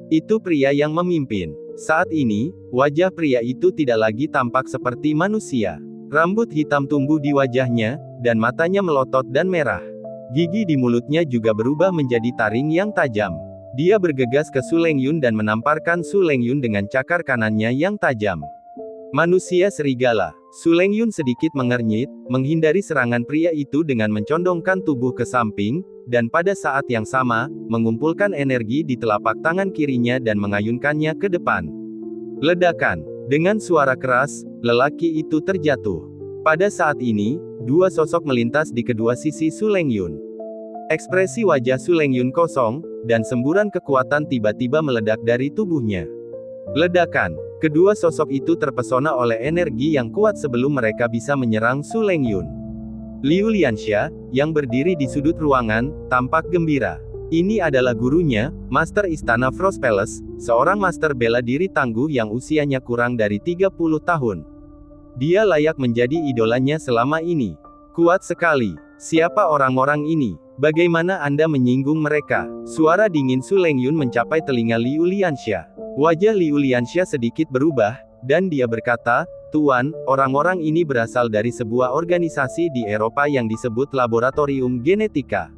Itu pria yang memimpin. Saat ini, wajah pria itu tidak lagi tampak seperti manusia. Rambut hitam tumbuh di wajahnya, dan matanya melotot dan merah. Gigi di mulutnya juga berubah menjadi taring yang tajam. Dia bergegas ke Su Lengyun dan menamparkan Su Lengyun dengan cakar kanannya yang tajam. Manusia serigala. Su Lengyun sedikit mengernyit, menghindari serangan pria itu dengan mencondongkan tubuh ke samping, dan pada saat yang sama, mengumpulkan energi di telapak tangan kirinya dan mengayunkannya ke depan. Ledakan. Dengan suara keras, lelaki itu terjatuh. Pada saat ini, 2 sosok melintas di kedua sisi Su Lengyun. Ekspresi wajah Su Lengyun kosong, dan semburan kekuatan tiba-tiba meledak dari tubuhnya. Ledakan. Kedua sosok itu terpesona oleh energi yang kuat sebelum mereka bisa menyerang Su Lengyun. Liu Lianxia, yang berdiri di sudut ruangan, tampak gembira. Ini adalah gurunya, Master Istana Frost Palace, seorang master bela diri tangguh yang usianya kurang dari 30 tahun. Dia layak menjadi idolanya selama ini. Kuat sekali. Siapa orang-orang ini? Bagaimana Anda menyinggung mereka? Suara dingin Su Lengyun mencapai telinga Liu Lianxia. Wajah Liu Lianxia sedikit berubah, dan dia berkata, Tuan, orang-orang ini berasal dari sebuah organisasi di Eropa yang disebut Laboratorium Genetika.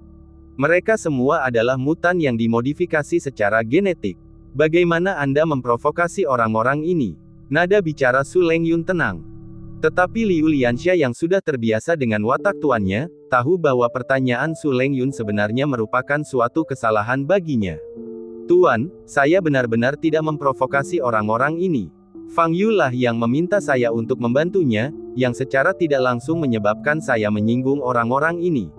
Mereka semua adalah mutan yang dimodifikasi secara genetik. Bagaimana Anda memprovokasi orang-orang ini? Nada bicara Su Lengyun tenang. Tetapi Liu Lianxia yang sudah terbiasa dengan watak tuannya, tahu bahwa pertanyaan Su Lengyun sebenarnya merupakan suatu kesalahan baginya. Tuan, saya benar-benar tidak memprovokasi orang-orang ini. Fang Yu lah yang meminta saya untuk membantunya, yang secara tidak langsung menyebabkan saya menyinggung orang-orang ini.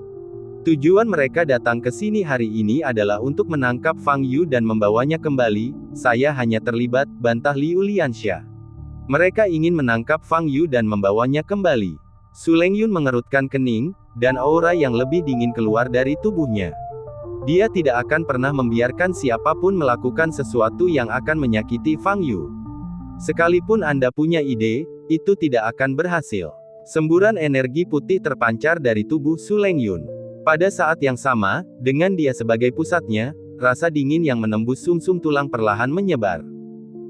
Tujuan mereka datang ke sini hari ini adalah untuk menangkap Fang Yu dan membawanya kembali. Saya hanya terlibat, bantah Liu Lianxia. Mereka ingin menangkap Fang Yu dan membawanya kembali. Su Lengyun mengerutkan kening, dan aura yang lebih dingin keluar dari tubuhnya. Dia tidak akan pernah membiarkan siapapun melakukan sesuatu yang akan menyakiti Fang Yu. Sekalipun Anda punya ide, itu tidak akan berhasil. Semburan energi putih terpancar dari tubuh Su Lengyun. Pada saat yang sama, dengan dia sebagai pusatnya, rasa dingin yang menembus sumsum tulang perlahan menyebar.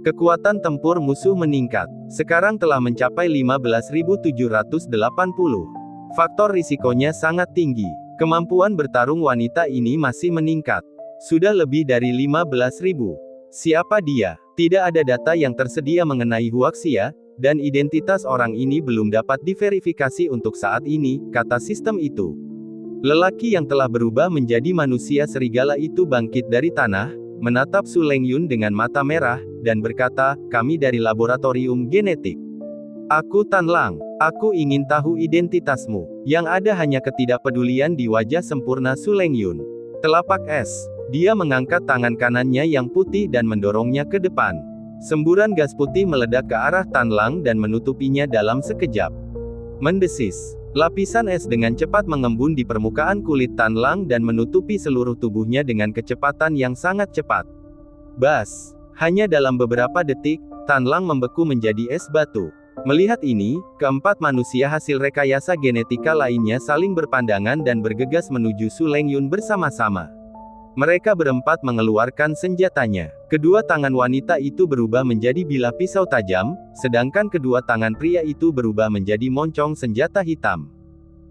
Kekuatan tempur musuh meningkat. Sekarang telah mencapai 15.780. Faktor risikonya sangat tinggi. Kemampuan bertarung wanita ini masih meningkat. Sudah lebih dari 15.000. Siapa dia? Tidak ada data yang tersedia mengenai Huaxia, dan identitas orang ini belum dapat diverifikasi untuk saat ini, kata sistem itu. Lelaki yang telah berubah menjadi manusia serigala itu bangkit dari tanah, menatap Su Lengyun dengan mata merah, dan berkata, "Kami dari laboratorium genetik. Aku Tan Lang. Aku ingin tahu identitasmu." Yang ada hanya ketidakpedulian di wajah sempurna Su Lengyun. Telapak es. Dia mengangkat tangan kanannya yang putih dan mendorongnya ke depan. Semburan gas putih meledak ke arah Tan Lang dan menutupinya dalam sekejap. Mendesis. Lapisan es dengan cepat mengembun di permukaan kulit Tan Lang dan menutupi seluruh tubuhnya dengan kecepatan yang sangat cepat. Bas! Hanya dalam beberapa detik, Tan Lang membeku menjadi es batu. Melihat ini, keempat manusia hasil rekayasa genetika lainnya saling berpandangan dan bergegas menuju Su Lengyun bersama-sama. Mereka berempat mengeluarkan senjatanya. Kedua tangan wanita itu berubah menjadi bilah pisau tajam, sedangkan kedua tangan pria itu berubah menjadi moncong senjata hitam.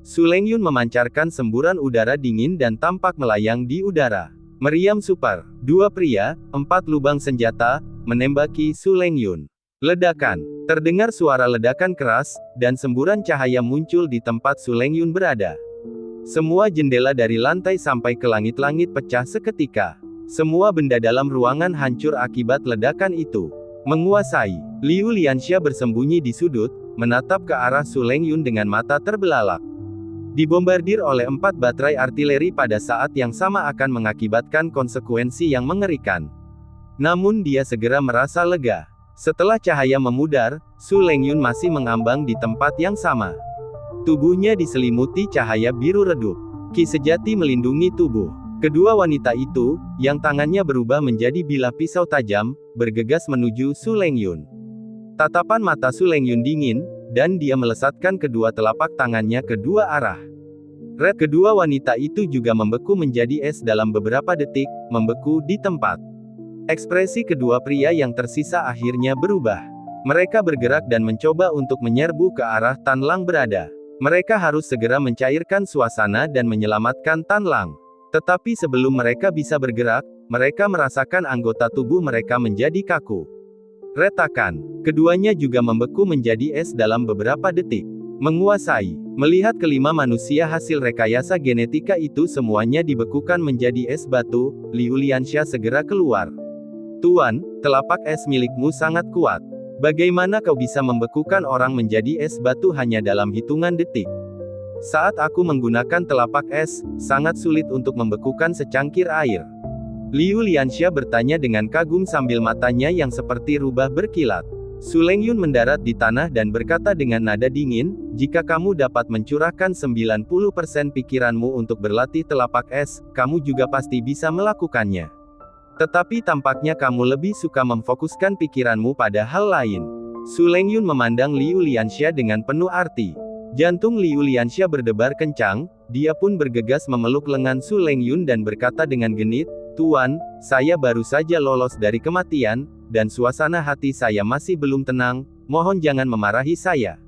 Su Lengyun memancarkan semburan udara dingin dan tampak melayang di udara. Meriam super. Dua pria, 4 lubang senjata, menembaki Su Lengyun. Ledakan. Terdengar suara ledakan keras, dan semburan cahaya muncul di tempat Su Lengyun berada. Semua jendela dari lantai sampai ke langit-langit pecah seketika. Semua benda dalam ruangan hancur akibat ledakan itu. Menguasai. Liu Lianxia bersembunyi di sudut, menatap ke arah Su Lengyun dengan mata terbelalak. Dibombardir oleh 4 baterai artileri pada saat yang sama akan mengakibatkan konsekuensi yang mengerikan. Namun dia segera merasa lega. Setelah cahaya memudar, Su Lengyun masih mengambang di tempat yang sama. Tubuhnya diselimuti cahaya biru redup. Ki sejati melindungi tubuh. Kedua wanita itu, yang tangannya berubah menjadi bilah pisau tajam, bergegas menuju Su Lengyun. Tatapan mata Su Lengyun dingin, dan dia melesatkan kedua telapak tangannya ke dua arah. Kedua wanita itu juga membeku menjadi es dalam beberapa detik, membeku di tempat. Ekspresi kedua pria yang tersisa akhirnya berubah. Mereka bergerak dan mencoba untuk menyerbu ke arah Tan Lang berada. Mereka harus segera mencairkan suasana dan menyelamatkan Tan Lang. Tetapi sebelum mereka bisa bergerak, mereka merasakan anggota tubuh mereka menjadi kaku. Retakan. Keduanya juga membeku menjadi es dalam beberapa detik. Menguasai. Melihat kelima manusia hasil rekayasa genetika itu semuanya dibekukan menjadi es batu, Liu Lianxia segera keluar. "Tuan, telapak es milikmu sangat kuat. Bagaimana kau bisa membekukan orang menjadi es batu hanya dalam hitungan detik? Saat aku menggunakan telapak es, sangat sulit untuk membekukan secangkir air." Liu Lianxia bertanya dengan kagum sambil matanya yang seperti rubah berkilat. Su Lengyun mendarat di tanah dan berkata dengan nada dingin, "Jika kamu dapat mencurahkan 90% pikiranmu untuk berlatih telapak es, kamu juga pasti bisa melakukannya. Tetapi tampaknya kamu lebih suka memfokuskan pikiranmu pada hal lain." Su Lengyun memandang Liu Lianxia dengan penuh arti. Jantung Liu Lianxia berdebar kencang, dia pun bergegas memeluk lengan Su Lengyun dan berkata dengan genit, "Tuan, saya baru saja lolos dari kematian, dan suasana hati saya masih belum tenang, mohon jangan memarahi saya."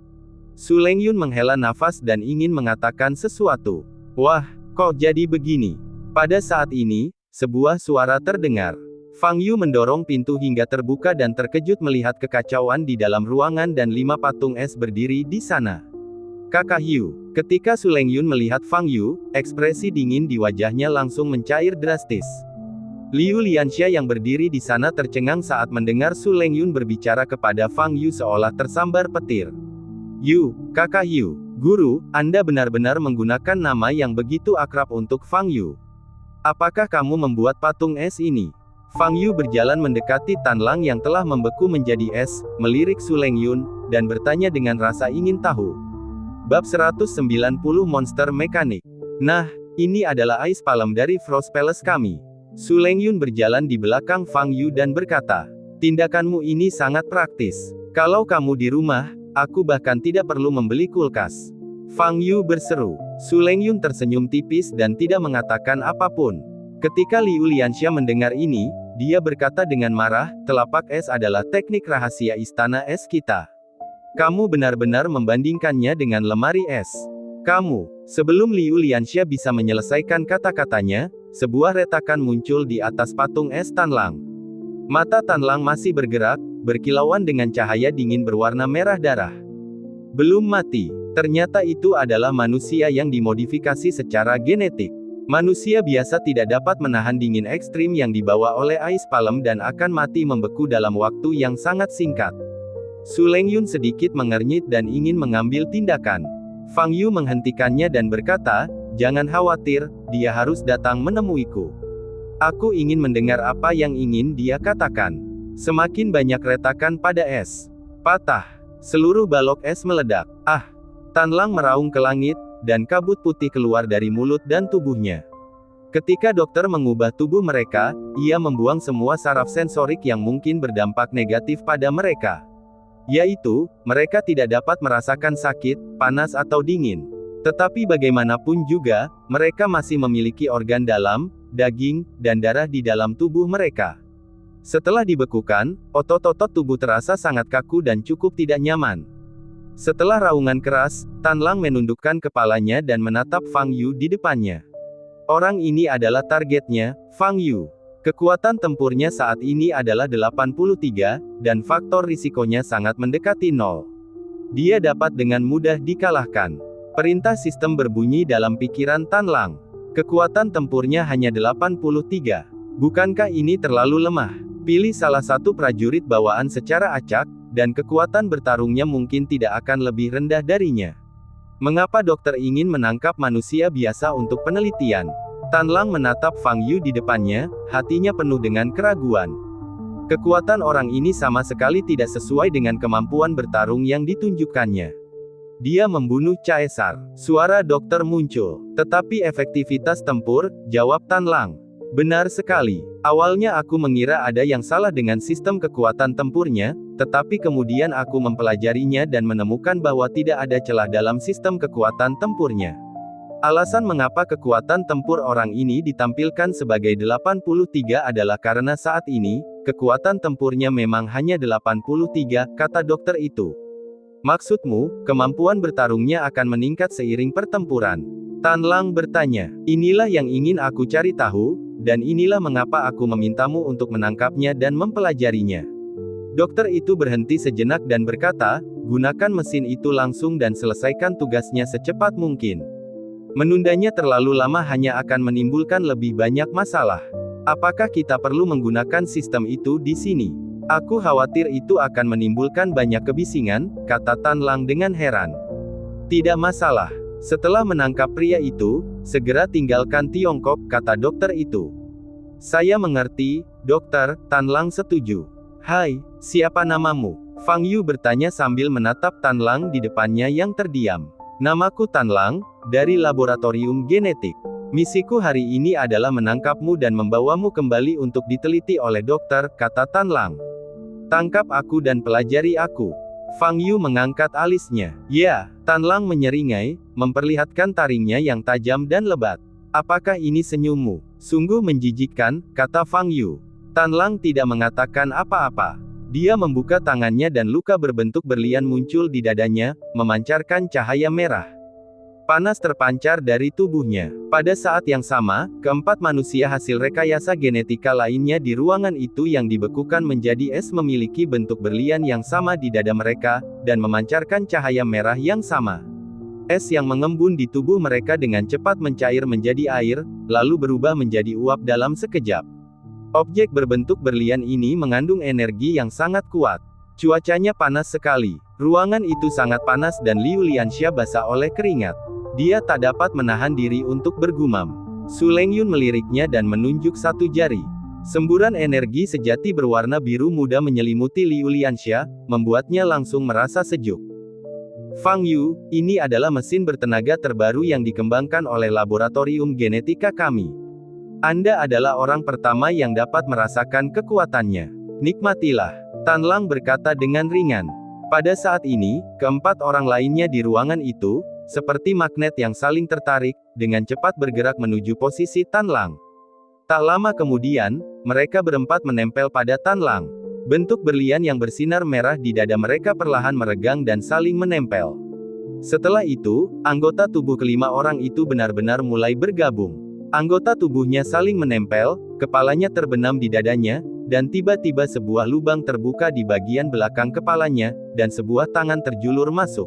Su Lengyun menghela nafas dan ingin mengatakan sesuatu. "Wah, kok jadi begini?" Pada saat ini, sebuah suara terdengar. Fang Yu mendorong pintu hingga terbuka dan terkejut melihat kekacauan di dalam ruangan dan 5 patung es berdiri di sana. "Kakak Yu." Ketika Su Lengyun melihat Fang Yu, ekspresi dingin di wajahnya langsung mencair drastis. Liu Lianxia yang berdiri di sana tercengang saat mendengar Su Lengyun berbicara kepada Fang Yu seolah tersambar petir. Yu, kakak Yu, guru, Anda benar-benar menggunakan nama yang begitu akrab untuk Fang Yu. Apakah kamu membuat patung es ini? Fang Yu berjalan mendekati Tan Lang yang telah membeku menjadi es, melirik Su Lengyun, dan bertanya dengan rasa ingin tahu. Bab 190 Monster Mekanik. Nah, ini adalah Ice Palm dari Frost Palace kami. Su Lengyun berjalan di belakang Fang Yu dan berkata, tindakanmu ini sangat praktis. Kalau kamu di rumah, aku bahkan tidak perlu membeli kulkas. Fang Yu berseru. Su Lengyun tersenyum tipis dan tidak mengatakan apapun. Ketika Liu Lianxia mendengar ini, dia berkata dengan marah, telapak es adalah teknik rahasia istana es kita. Kamu benar-benar membandingkannya dengan lemari es. Kamu. Sebelum Liu Lianxia bisa menyelesaikan kata-katanya, sebuah retakan muncul di atas patung es Tan Lang. Mata Tan Lang masih bergerak, berkilauan dengan cahaya dingin berwarna merah darah. Belum mati. Ternyata itu adalah manusia yang dimodifikasi secara genetik. Manusia biasa tidak dapat menahan dingin ekstrim yang dibawa oleh Ice Palm dan akan mati membeku dalam waktu yang sangat singkat. Su Lengyun sedikit mengernyit dan ingin mengambil tindakan. Fang Yu menghentikannya dan berkata, jangan khawatir, dia harus datang menemuiku. Aku ingin mendengar apa yang ingin dia katakan. Semakin banyak retakan pada es. Patah. Seluruh balok es meledak. Ah! Tan Lang meraung ke langit, dan kabut putih keluar dari mulut dan tubuhnya. Ketika dokter mengubah tubuh mereka, ia membuang semua saraf sensorik yang mungkin berdampak negatif pada mereka. Yaitu, mereka tidak dapat merasakan sakit, panas atau dingin. Tetapi bagaimanapun juga, mereka masih memiliki organ dalam, daging, dan darah di dalam tubuh mereka. Setelah dibekukan, otot-otot tubuh terasa sangat kaku dan cukup tidak nyaman. Setelah raungan keras, Tan Lang menundukkan kepalanya dan menatap Fang Yu di depannya. Orang ini adalah targetnya, Fang Yu. Kekuatan tempurnya saat ini adalah 83, dan faktor risikonya sangat mendekati 0. Dia dapat dengan mudah dikalahkan. Perintah sistem berbunyi dalam pikiran Tan Lang. Kekuatan tempurnya hanya 83. Bukankah ini terlalu lemah? Pilih salah satu prajurit bawaan secara acak, dan kekuatan bertarungnya mungkin tidak akan lebih rendah darinya. Mengapa dokter ingin menangkap manusia biasa untuk penelitian? Tan Lang menatap Fang Yu di depannya, hatinya penuh dengan keraguan. Kekuatan orang ini sama sekali tidak sesuai dengan kemampuan bertarung yang ditunjukkannya. Dia membunuh caesar. Suara dokter muncul. Tetapi efektivitas tempur, jawab Tan Lang. Benar sekali. Awalnya aku mengira ada yang salah dengan sistem kekuatan tempurnya, tetapi kemudian aku mempelajarinya dan menemukan bahwa tidak ada celah dalam sistem kekuatan tempurnya. Alasan mengapa kekuatan tempur orang ini ditampilkan sebagai 83 adalah karena saat ini, kekuatan tempurnya memang hanya 83, kata dokter itu. Maksudmu, kemampuan bertarungnya akan meningkat seiring pertempuran? Tan Lang bertanya. Inilah yang ingin aku cari tahu, dan inilah mengapa aku memintamu untuk menangkapnya dan mempelajarinya. Dokter itu berhenti sejenak dan berkata, gunakan mesin itu langsung dan selesaikan tugasnya secepat mungkin. Menundanya terlalu lama hanya akan menimbulkan lebih banyak masalah. Apakah kita perlu menggunakan sistem itu di sini? Aku khawatir itu akan menimbulkan banyak kebisingan, kata Tan Lang dengan heran. Tidak masalah. Setelah menangkap pria itu, segera tinggalkan Tiongkok, kata dokter itu. Saya mengerti, dokter, Tan Lang setuju. Hai, siapa namamu? Fang Yu bertanya sambil menatap Tan Lang di depannya yang terdiam. Namaku Tan Lang, dari Laboratorium Genetik. Misiku hari ini adalah menangkapmu dan membawamu kembali untuk diteliti oleh dokter, kata Tan Lang. Tangkap aku dan pelajari aku. Fang Yu mengangkat alisnya. Ya, Tan Lang menyeringai, memperlihatkan taringnya yang tajam dan lebat. Apakah ini senyummu? Sungguh menjijikkan, kata Fang Yu. Tan Lang tidak mengatakan apa-apa. Dia membuka tangannya dan luka berbentuk berlian muncul di dadanya, memancarkan cahaya merah. Panas terpancar dari tubuhnya. Pada saat yang sama, keempat manusia hasil rekayasa genetika lainnya di ruangan itu yang dibekukan menjadi es memiliki bentuk berlian yang sama di dada mereka, dan memancarkan cahaya merah yang sama. Es yang mengembun di tubuh mereka dengan cepat mencair menjadi air, lalu berubah menjadi uap dalam sekejap. Objek berbentuk berlian ini mengandung energi yang sangat kuat. Cuacanya panas sekali. Ruangan itu sangat panas dan Liu Lianxia basah oleh keringat. Dia tak dapat menahan diri untuk bergumam. Su Lengyun meliriknya dan menunjuk satu jari. Semburan energi sejati berwarna biru muda menyelimuti Liu Lianxia, membuatnya langsung merasa sejuk. Fang Yu, ini adalah mesin bertenaga terbaru yang dikembangkan oleh laboratorium genetika kami. Anda adalah orang pertama yang dapat merasakan kekuatannya. Nikmatilah, Tan Lang berkata dengan ringan. Pada saat ini, keempat orang lainnya di ruangan itu, seperti magnet yang saling tertarik, dengan cepat bergerak menuju posisi Tan Lang. Tak lama kemudian, mereka berempat menempel pada Tan Lang. Bentuk berlian yang bersinar merah di dada mereka perlahan meregang dan saling menempel. Setelah itu, anggota tubuh kelima orang itu benar-benar mulai bergabung. Anggota tubuhnya saling menempel, kepalanya terbenam di dadanya, dan tiba-tiba sebuah lubang terbuka di bagian belakang kepalanya, dan sebuah tangan terjulur masuk.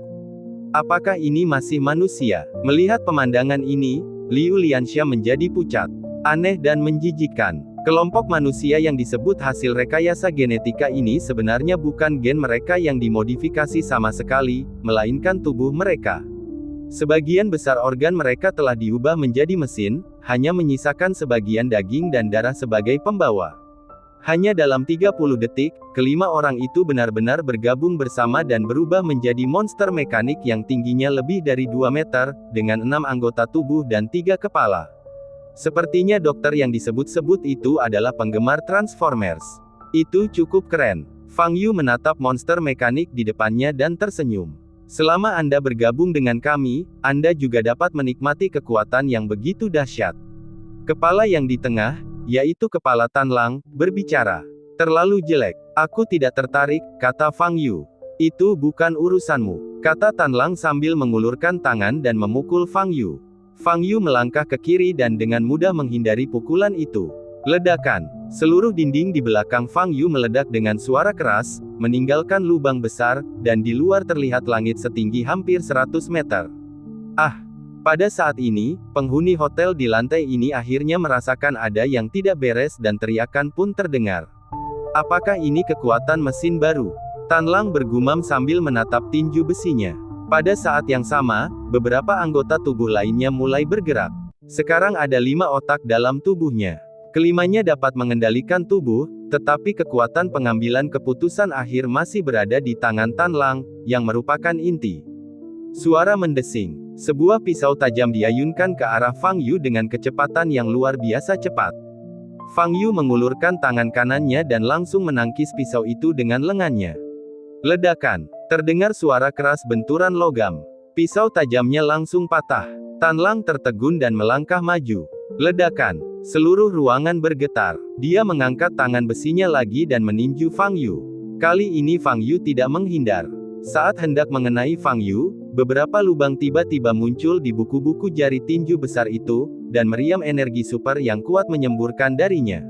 Apakah ini masih manusia? Melihat pemandangan ini, Liu Lianxia menjadi pucat. Aneh dan menjijikkan. Kelompok manusia yang disebut hasil rekayasa genetika ini sebenarnya bukan gen mereka yang dimodifikasi sama sekali, melainkan tubuh mereka. Sebagian besar organ mereka telah diubah menjadi mesin, hanya menyisakan sebagian daging dan darah sebagai pembawa. Hanya dalam 30 detik, kelima orang itu benar-benar bergabung bersama dan berubah menjadi monster mekanik yang tingginya lebih dari 2 meter, dengan 6 anggota tubuh dan 3 kepala. Sepertinya dokter yang disebut-sebut itu adalah penggemar Transformers. Itu cukup keren. Fang Yu menatap monster mekanik di depannya dan tersenyum. Selama Anda bergabung dengan kami, Anda juga dapat menikmati kekuatan yang begitu dahsyat. Kepala yang di tengah, yaitu kepala Tan Lang, berbicara. Terlalu jelek. Aku tidak tertarik, kata Fang Yu. Itu bukan urusanmu, kata Tan Lang sambil mengulurkan tangan dan memukul Fang Yu. Fang Yu melangkah ke kiri dan dengan mudah menghindari pukulan itu. Ledakan. Seluruh dinding di belakang Fang Yu meledak dengan suara keras, meninggalkan lubang besar, dan di luar terlihat langit setinggi hampir 100 meter. Ah! Pada saat ini, penghuni hotel di lantai ini akhirnya merasakan ada yang tidak beres dan teriakan pun terdengar. Apakah ini kekuatan mesin baru? Tan Lang bergumam sambil menatap tinju besinya. Pada saat yang sama, beberapa anggota tubuh lainnya mulai bergerak. Sekarang ada 5 otak dalam tubuhnya. Kelimanya dapat mengendalikan tubuh, tetapi kekuatan pengambilan keputusan akhir masih berada di tangan Tan Lang, yang merupakan inti. Suara mendesing. Sebuah pisau tajam diayunkan ke arah Fang Yu dengan kecepatan yang luar biasa cepat. Fang Yu mengulurkan tangan kanannya dan langsung menangkis pisau itu dengan lengannya. Ledakan. Terdengar suara keras benturan logam. Pisau tajamnya langsung patah. Tan Lang tertegun dan melangkah maju. Ledakan. Seluruh ruangan bergetar. Dia mengangkat tangan besinya lagi dan meninju Fang Yu. Kali ini Fang Yu tidak menghindar. Saat hendak mengenai Fang Yu, beberapa lubang tiba-tiba muncul di buku-buku jari tinju besar itu, dan meriam energi super yang kuat menyemburkan darinya.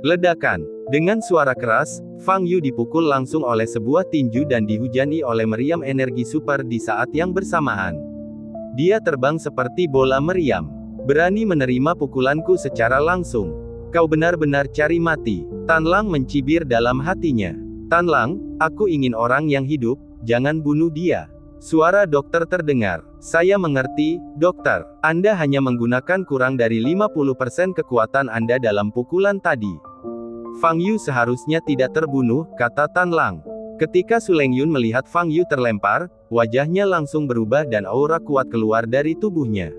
Ledakan. Dengan suara keras, Fang Yu dipukul langsung oleh sebuah tinju dan dihujani oleh meriam energi super di saat yang bersamaan. Dia terbang seperti bola meriam. Berani menerima pukulanku secara langsung. Kau benar-benar cari mati. Tan Lang mencibir dalam hatinya. Tan Lang, aku ingin orang yang hidup, jangan bunuh dia. Suara dokter terdengar. Saya mengerti, dokter. Anda hanya menggunakan kurang dari 50% kekuatan Anda dalam pukulan tadi. Fang Yu seharusnya tidak terbunuh, kata Tan Lang. Ketika Su Lengyun melihat Fang Yu terlempar, wajahnya langsung berubah dan aura kuat keluar dari tubuhnya.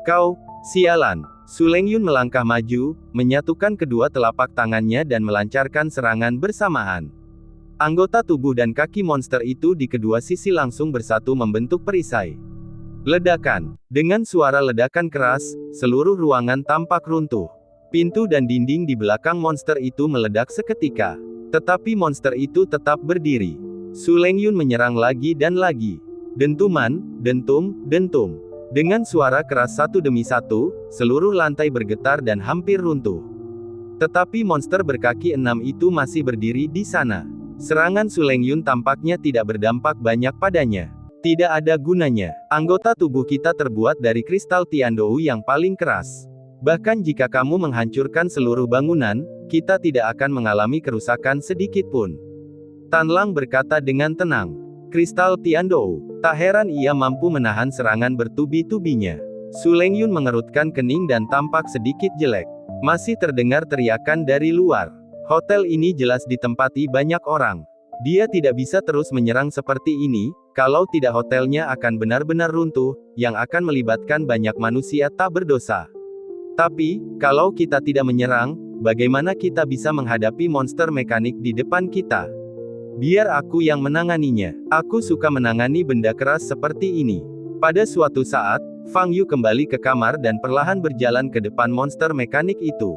Kau, sialan. Su Lengyun melangkah maju, menyatukan kedua telapak tangannya dan melancarkan serangan bersamaan. Anggota tubuh dan kaki monster itu di kedua sisi langsung bersatu membentuk perisai. Ledakan. Dengan suara ledakan keras, seluruh ruangan tampak runtuh. Pintu dan dinding di belakang monster itu meledak seketika. Tetapi monster itu tetap berdiri. Su Lengyun menyerang lagi dan lagi. Dentuman, dentum, dentum. Dengan suara keras satu demi satu, seluruh lantai bergetar dan hampir runtuh. Tetapi monster berkaki 6 itu masih berdiri di sana. Serangan Su Lengyun tampaknya tidak berdampak banyak padanya. Tidak ada gunanya. Anggota tubuh kita terbuat dari kristal Tiandou yang paling keras. Bahkan jika kamu menghancurkan seluruh bangunan, kita tidak akan mengalami kerusakan sedikit pun. Tan Lang berkata dengan tenang. Kristal Tiandou. Tak heran ia mampu menahan serangan bertubi-tubinya. Su Lengyun mengerutkan kening dan tampak sedikit jelek. Masih terdengar teriakan dari luar. Hotel ini jelas ditempati banyak orang. Dia tidak bisa terus menyerang seperti ini, kalau tidak hotelnya akan benar-benar runtuh, yang akan melibatkan banyak manusia tak berdosa. Tapi, kalau kita tidak menyerang, bagaimana kita bisa menghadapi monster mekanik di depan kita? Biar aku yang menanganinya. Aku suka menangani benda keras seperti ini. Pada suatu saat, Fang Yu kembali ke kamar dan perlahan berjalan ke depan monster mekanik itu.